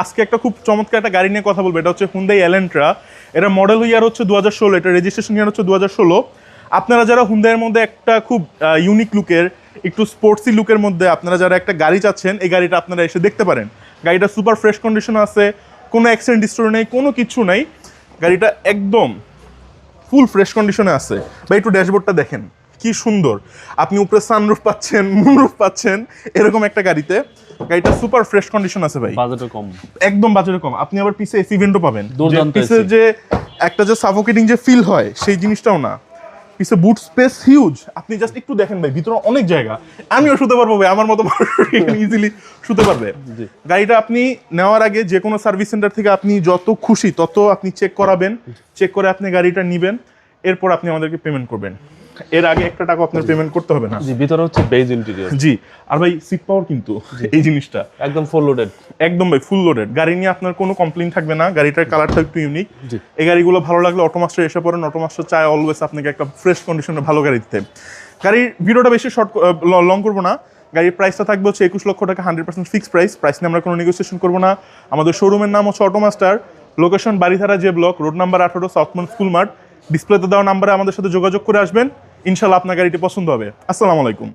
আজকে একটা খুব চমৎকার একটা গাড়ি নিয়ে কথা বলবো। এটা হচ্ছে হুন্ডাই এলেন্ট্রা। এটা মডেল ইয়ার হচ্ছে 2016, এটা রেজিস্ট্রেশন ইয়ার হচ্ছে 2016। আপনারা যারা হুন্ডাইয়ের মধ্যে একটা খুব ইউনিক লুকের, একটু স্পোর্টসি লুকের মধ্যে আপনারা যারা একটা গাড়ি চাচ্ছেন, এই গাড়িটা আপনারা এসে দেখতে পারেন। গাড়িটা সুপার ফ্রেশ কন্ডিশন আছে, কোনো অ্যাক্সিডেন্ট হিস্টোরি নেই, কোনো কিছু নেই। গাড়িটা একদম ফুল ফ্রেশ কন্ডিশনে আছে। বা একটু ড্যাশবোর্ডটা দেখেন কি সুন্দর, আপনি উপরে সানরুফ পাচ্ছেন, মুনরুফ পাচ্ছেন, এরকম একটা গাড়িতে। গাড়িটা সুপার ফ্রেশ কন্ডিশন আছে ভাই, বাজেটও কম, একদম বাজেটে কম। আপনি আবার পিছে এসি ভেন্টও পাবেন, দুর্দান্ত পিছে AC যে একটা যে সাফোকেটিং যে ফিল হয় সেই জিনিসটাও না। পিছে বুট স্পেস হিউজ, আপনি জাস্ট একটু দেখেন ভাই, ভিতরে অনেক জায়গা। আমিও শুতে পারবো ভাই, আমার মতো ইজিলি শুতে পারবে। গাড়িটা আপনি নেওয়ার আগে যে কোনো সার্ভিস সেন্টার থেকে আপনি যত খুশি তত আপনি চেক করাবেন, চেক করে আপনি গাড়িটা নেবেন, এরপর আপনি আমাদেরকে পেমেন্ট করবেন। এর আগে একটা টাকা আপনার পেমেন্ট করতে হবে না। জি, ভিতরে হচ্ছে বেজ ইন্টেরিয়র। জি, আর ভাই সিট পাওয়ার কিন্তু এই জিনিসটা একদম ফুল লোডেড, একদম ভাই ফুল লোডেড। গাড়ি নিয়ে আপনার কোনো কমপ্লেইন থাকবে না। গাড়িটার কালারটা একটু ইউনিক। জি। এই গাড়িগুলো ভালো লাগলে অটোমাস্টার এসে পড়েন। অটোমাস্টার চায় অলওয়েজ আপনাকে একটা ফ্রেশ কন্ডিশনে ভালো গাড়ি দিতে। গাড়ির ভিডিওটা বেশি লং করবো না। গাড়ির প্রাইসটা থাকবে হচ্ছে 21 লক্ষ টাকা, 100% ফিক্সড প্রাইস। প্রাইস নিয়ে আমরা কোনো নেগোসিয়েশন করবো না। আমাদের শোরুমের নাম হচ্ছে অটোমাস্টার, লোকেশন বাড়িধারা যে ব্লক, রোড নাম্বার 18, সাউথমান স্কুল মাঠ। ডিসপ্লেতে দেওয়া নাম্বারে আমাদের সাথে যোগাযোগ করে আসবেন, ইনশাল্লাহ আপনার গাড়িটি পছন্দ হবে। আসসালামু আলাইকুম।